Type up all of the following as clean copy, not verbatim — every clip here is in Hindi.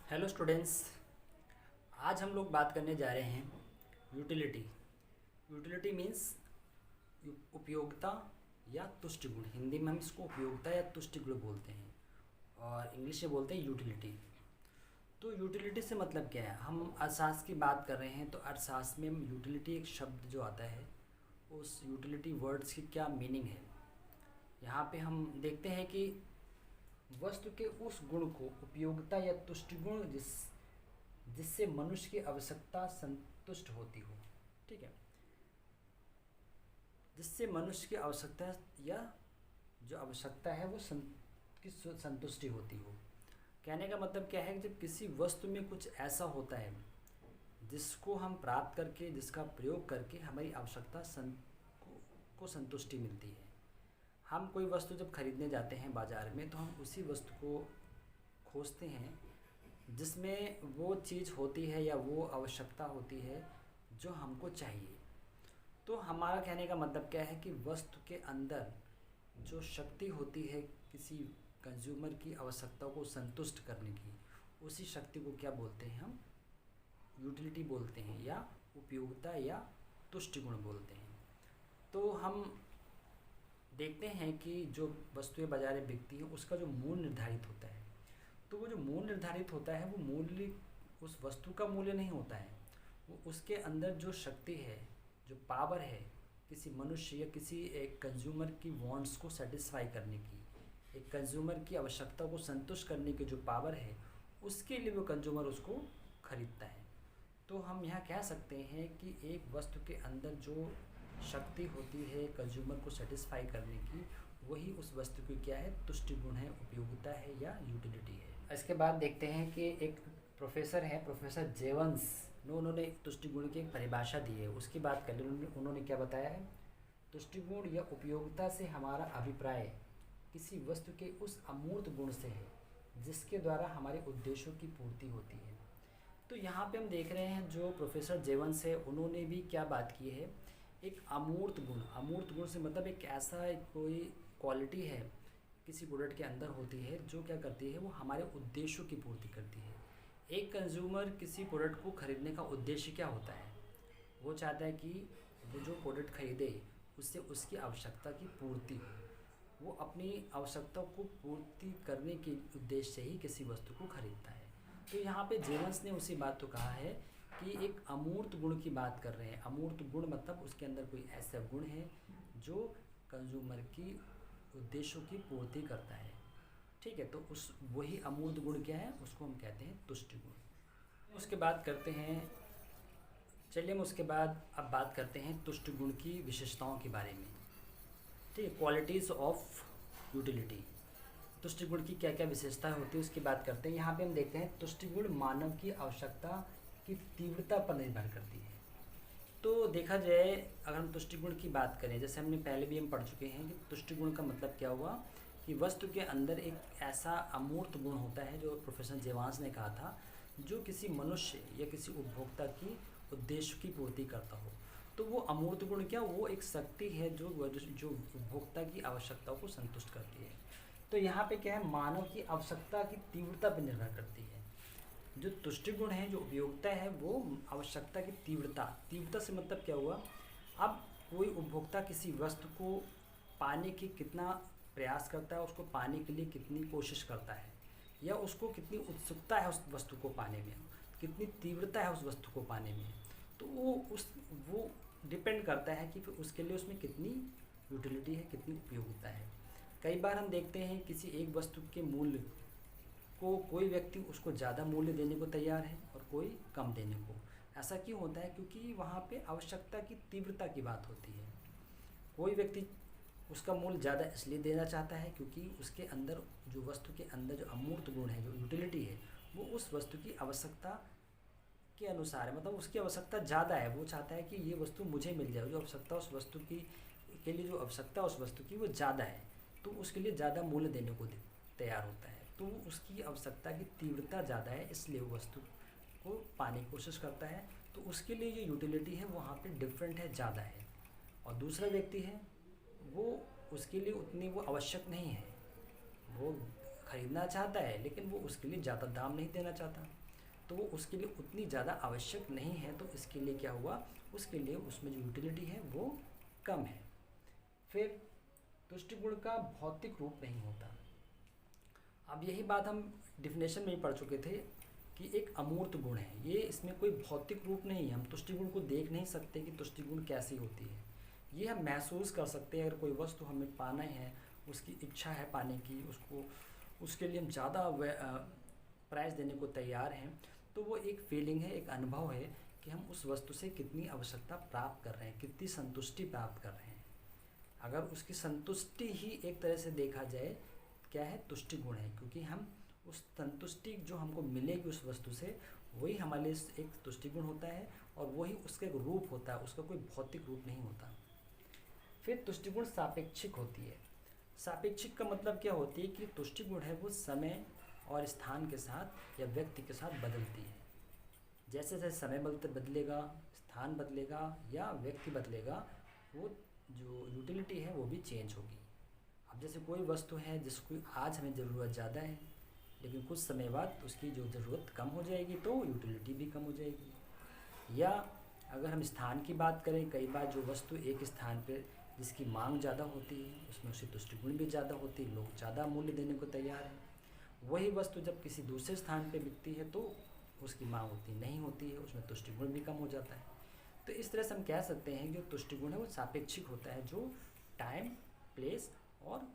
Hello students. आज हम लोग बात करने जा रहे हैं यूटिलिटी। यूटिलिटी मीन्स उपयोगिता या तुष्ट गुण। हिंदी में हम इसको उपयोगिता या तुष्ट गुण बोलते हैं और इंग्लिश में बोलते हैं यूटिलिटी। तो यूटिलिटी से मतलब क्या है? हम अर्थशास्त्र की बात कर रहे हैं तो अर्थशास्त्र में यूटिलिटी एक शब्द जो आता है, उस यूटिलिटी वर्ड्स की क्या मीनिंग है। यहाँ पे हम देखते हैं कि वस्तु के उस गुण को उपयोगिता या तुष्टि गुण जिससे मनुष्य की आवश्यकता संतुष्ट होती हो। ठीक है, जिससे मनुष्य की आवश्यकता या जो आवश्यकता है वो की संतुष्टि होती हो। कहने का मतलब क्या है कि जब किसी वस्तु में कुछ ऐसा होता है जिसको हम प्राप्त करके, जिसका प्रयोग करके हमारी आवश्यकता को संतुष्टि मिलती है। हम कोई वस्तु जब खरीदने जाते हैं बाज़ार में तो हम उसी वस्तु को खोजते हैं जिसमें वो चीज़ होती है या वो आवश्यकता होती है जो हमको चाहिए। तो हमारा कहने का मतलब क्या है कि वस्तु के अंदर जो शक्ति होती है किसी कंज्यूमर की आवश्यकताओं को संतुष्ट करने की, उसी शक्ति को क्या बोलते हैं? हम यूटिलिटी बोलते हैं या उपयोगिता या तुष्टि गुण बोलते हैं। तो हम देखते हैं कि जो वस्तुएं बाजार में बिकती हैं उसका जो मूल्य निर्धारित होता है, तो वो जो मूल्य निर्धारित होता है वो मूल्य उस वस्तु का मूल्य नहीं होता है, वो उसके अंदर जो शक्ति है, जो पावर है किसी मनुष्य या किसी एक कंज्यूमर की वांट्स को सेटिस्फाई करने की, एक कंज्यूमर की आवश्यकता को संतुष्ट करने की जो पावर है, उसके लिए वो कंज्यूमर उसको खरीदता है। तो हम यहाँ कह सकते हैं कि एक वस्तु के अंदर जो शक्ति होती है कंज्यूमर को सेटिस्फाई करने की, वही उस वस्तु की क्या है? तुष्टि गुण है, उपयोगिता है या यूटिलिटी है। इसके बाद देखते हैं कि एक प्रोफेसर हैं, प्रोफेसर जेवंस, उन्होंने तुष्टि गुण की एक परिभाषा दी है, उसकी बात कर लें। उन्होंने क्या बताया है? तुष्टि गुण या उपयोगिता से हमारा अभिप्राय किसी वस्तु के उस अमूर्त गुण से है जिसके द्वारा हमारे उद्देश्यों की पूर्ति होती है। तो यहाँ पे हम देख रहे हैं जो प्रोफेसर जेवंस है उन्होंने भी क्या बात की है? एक अमूर्त गुण। अमूर्त गुण से मतलब एक ऐसा कोई क्वालिटी है किसी प्रोडक्ट के अंदर होती है जो क्या करती है? वो हमारे उद्देश्यों की पूर्ति करती है। एक कंज्यूमर किसी प्रोडक्ट को खरीदने का उद्देश्य क्या होता है? वो चाहता है कि वो जो प्रोडक्ट खरीदे उससे उसकी आवश्यकता की पूर्ति हो। वो अपनी आवश्यकता को पूर्ति करने के उद्देश्य से ही किसी वस्तु को खरीदता है। तो यहाँ पे जेवंस ने उसी बात को कहा है कि एक अमूर्त गुण की बात कर रहे हैं। अमूर्त गुण मतलब उसके अंदर कोई ऐसा गुण है जो कंज्यूमर की उद्देश्यों की पूर्ति करता है। ठीक है, तो उस वही अमूर्त गुण क्या है? उसको हम कहते हैं तुष्टि गुण। उसके बाद करते हैं, चलिए हम उसके बाद अब बात करते हैं तुष्टि गुण की विशेषताओं के बारे में। ठीक है, क्वालिटीज़ ऑफ यूटिलिटी। तुष्टि गुण की क्या क्या विशेषताएं होती है उसकी बात करते हैं। यहाँ पे हम देखते हैं तुष्टि गुण मानव की आवश्यकता की तीव्रता पर निर्भर करती है। तो देखा जाए अगर हम तुष्टि गुण की बात करें, जैसे हमने पहले भी हम पढ़ चुके हैं कि तुष्टि गुण का मतलब क्या हुआ कि वस्तु के अंदर एक ऐसा अमूर्त गुण होता है जो प्रोफेसर जेवांस ने कहा था, जो किसी मनुष्य या किसी उपभोक्ता की उद्देश्य की पूर्ति करता हो। तो वो अमूर्त गुण क्या? वो एक शक्ति है जो उपभोक्ता की आवश्यकताओं को संतुष्ट करती है। तो यहाँ पे क्या है? मानव की आवश्यकता की तीव्रता पर निर्भर करती है। जो तुष्टि गुण है, जो उपयोगिता है, वो आवश्यकता की तीव्रता। तीव्रता से मतलब क्या हुआ? अब कोई उपभोक्ता किसी वस्तु को पाने की कितना प्रयास करता है, उसको पाने के लिए कितनी कोशिश करता है, या उसको कितनी उत्सुकता है उस वस्तु को पाने में, कितनी तीव्रता है उस वस्तु को पाने में। तो वो डिपेंड करता है कि फिर उसके लिए उसमें कितनी यूटिलिटी है, कितनी उपयोगिता है। कई बार हम देखते हैं किसी एक वस्तु के मूल्य को कोई व्यक्ति उसको ज़्यादा मूल्य देने को तैयार है और कोई कम देने को। ऐसा क्यों होता है? क्योंकि वहाँ पे आवश्यकता की तीव्रता की बात होती है। कोई व्यक्ति उसका मूल्य ज़्यादा इसलिए देना चाहता है क्योंकि उसके अंदर जो वस्तु के अंदर जो अमूर्त गुण है, जो यूटिलिटी है, वो उस वस्तु की आवश्यकता के अनुसार है। मतलब उसकी आवश्यकता ज़्यादा है, वो चाहता है कि ये वस्तु मुझे मिल जाए। जो आवश्यकता उस वस्तु की के लिए जो आवश्यकता उस वस्तु की वो ज़्यादा है, तो उसके लिए ज़्यादा मूल्य देने को तैयार होता है। तो उसकी आवश्यकता की तीव्रता ज़्यादा है, इसलिए वो वस्तु को पाने की कोशिश करता है। तो उसके लिए जो यूटिलिटी है वहाँ पे डिफरेंट है, ज़्यादा है। और दूसरा व्यक्ति है वो उसके लिए उतनी वो आवश्यक नहीं है, वो खरीदना चाहता है लेकिन वो उसके लिए ज़्यादा दाम नहीं देना चाहता, तो वो उसके लिए उतनी ज़्यादा आवश्यक नहीं है, तो इसके लिए क्या हुआ, उसके लिए उसमें जो यूटिलिटी है वो कम है। फिर तुष्टि गुण का भौतिक रूप नहीं होता। अब यही बात हम डिफिनेशन में ही पढ़ चुके थे कि एक अमूर्त गुण है, ये इसमें कोई भौतिक रूप नहीं है, हम तुष्टि गुण को देख नहीं सकते कि तुष्टि गुण कैसी होती है। ये हम महसूस कर सकते हैं, अगर कोई वस्तु हमें पाना है, उसकी इच्छा है पाने की, उसके लिए हम ज़्यादा प्राइस देने को तैयार हैं, तो वो एक फीलिंग है, एक अनुभव है कि हम उस वस्तु से कितनी आवश्यकता प्राप्त कर रहे हैं, कितनी संतुष्टि प्राप्त कर रहे हैं। अगर उसकी संतुष्टि ही एक तरह से देखा जाए क्या है, तुष्टि गुण है, क्योंकि हम उस संतुष्टि जो हमको मिलेगी उस वस्तु से, वही हमारे लिए एक तुष्टि गुण होता है और वही उसका एक रूप होता है, उसका कोई भौतिक रूप नहीं होता। फिर तुष्टि गुण सापेक्षिक होती है। सापेक्षिक का मतलब क्या होती है कि तुष्टि गुण है वो समय और स्थान के साथ या व्यक्ति के साथ बदलती है। जैसे जैसे समय बदलेगा, स्थान बदलेगा या व्यक्ति बदलेगा, वो जो यूटिलिटी है वो भी चेंज होगी। अब जैसे कोई वस्तु है जिसको आज हमें ज़रूरत ज़्यादा है, लेकिन कुछ समय बाद उसकी जो ज़रूरत कम हो जाएगी तो यूटिलिटी भी कम हो जाएगी। या अगर हम स्थान की बात करें, कई बार जो वस्तु एक स्थान पर जिसकी मांग ज़्यादा होती है उसमें उसकी तुष्टि गुण भी ज़्यादा होती है, लोग ज़्यादा मूल्य देने को तैयार हैं। वही वस्तु जब किसी दूसरे स्थान पे बिकती है तो उसकी मांग उतनी नहीं होती है, उसमें तुष्टि गुण भी कम हो जाता है। तो इस तरह से हम कह सकते हैं कि जो तुष्टि गुण है वो सापेक्षिक होता है, जो टाइम, प्लेस और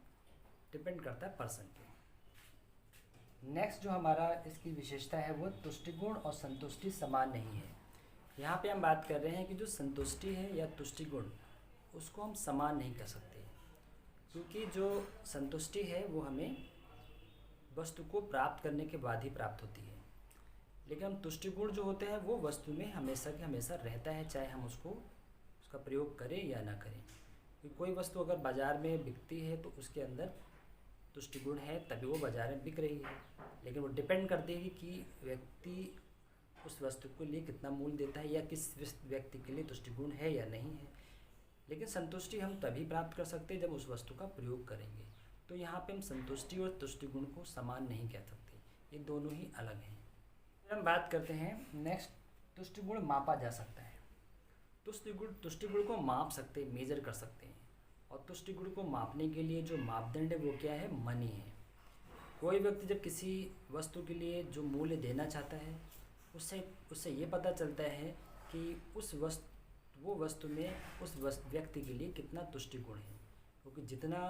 डिपेंड करता है पर्सन पे। नेक्स्ट जो हमारा इसकी विशेषता है वो तुष्टि गुण और संतुष्टि समान नहीं है। यहाँ पे हम बात कर रहे हैं कि जो संतुष्टि है या तुष्टि गुण, उसको हम समान नहीं कर सकते, क्योंकि जो संतुष्टि है वो हमें वस्तु को प्राप्त करने के बाद ही प्राप्त होती है, लेकिन हम तुष्टि गुण जो होते हैं वो वस्तु में हमेशा के हमेशा रहता है, चाहे हम उसका प्रयोग करें या ना करें। क्योंकि कोई वस्तु अगर बाज़ार में बिकती है तो उसके अंदर तुष्टि गुण है तभी वो बाज़ार में बिक रही है, लेकिन वो डिपेंड करती है कि व्यक्ति उस वस्तु के लिए कितना मूल्य देता है या किस व्यक्ति के लिए तुष्टि गुण है या नहीं है। लेकिन संतुष्टि हम तभी प्राप्त कर सकते हैं जब उस वस्तु का प्रयोग करेंगे। तो यहाँ पे हम संतुष्टि और तुष्टि गुण को समान नहीं कह सकते, ये दोनों ही अलग हैं। फिर हम बात करते हैं नेक्स्ट, तुष्टि गुण मापा जा सकता है। तुष्टि गुण को माप सकते, मेजर कर सकते हैं, और तुष्टि गुण को मापने के लिए जो मापदंड है वो क्या है, मनी है। कोई व्यक्ति जब किसी वस्तु के लिए जो मूल्य देना चाहता है, उससे ये पता चलता है कि वो वस्तु में उस व्यक्ति के लिए कितना तुष्टि गुण है, क्योंकि जितना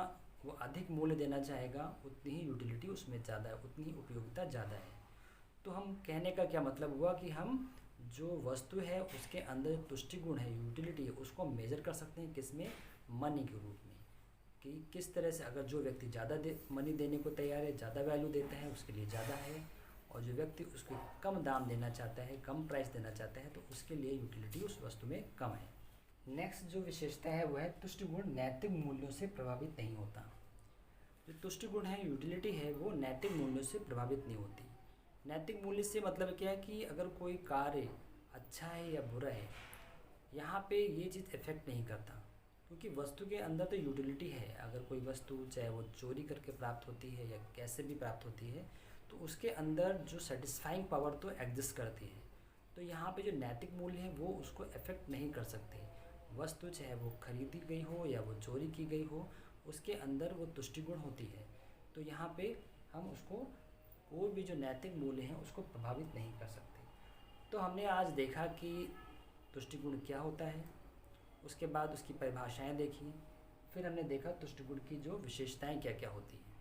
वो अधिक मूल्य देना चाहेगा उतनी ही यूटिलिटी उसमें ज़्यादा है, उतनी ही उपयोगिता ज़्यादा है। तो हम कहने का क्या मतलब हुआ कि हम जो वस्तु है उसके अंदर तुष्टि गुण है, यूटिलिटी है, उसको मेजर कर सकते हैं, किसमें, मनी के रूप में, कि किस तरह से अगर जो व्यक्ति ज़्यादा मनी देने को तैयार है, ज़्यादा वैल्यू देता है, उसके लिए ज़्यादा है, और जो व्यक्ति उसको कम दाम देना चाहता है, कम प्राइस देना चाहता है, तो उसके लिए यूटिलिटी उस वस्तु में कम है। नेक्स्ट जो विशेषता है वो है तुष्टि गुण नैतिक मूल्यों से प्रभावित नहीं होता। जो तुष्टि गुण है, यूटिलिटी है, वो नैतिक मूल्यों से प्रभावित नहीं होती। नैतिक मूल्य से मतलब क्या है कि अगर कोई कार्य अच्छा है या बुरा है, यहाँ पे ये चीज़ इफ़ेक्ट नहीं करता, क्योंकि वस्तु के अंदर तो यूटिलिटी है। अगर कोई वस्तु चाहे वो चोरी करके प्राप्त होती है या कैसे भी प्राप्त होती है, तो उसके अंदर जो सेटिस्फाइंग पावर तो एग्जिस्ट करती है। तो यहाँ पे जो नैतिक मूल्य है वो उसको इफ़ेक्ट नहीं कर सकते। वस्तु चाहे वो खरीदी गई हो या वो चोरी की गई हो, उसके अंदर वो तुष्टि गुण होती है। तो यहाँ पे हम उसको कोई भी जो नैतिक मूल्य हैं उसको प्रभावित नहीं कर सकते। तो हमने आज देखा कि तुष्टि गुण क्या होता है, उसके बाद उसकी परिभाषाएं देखी, फिर हमने देखा तुष्टि गुण की जो विशेषताएं क्या क्या होती हैं।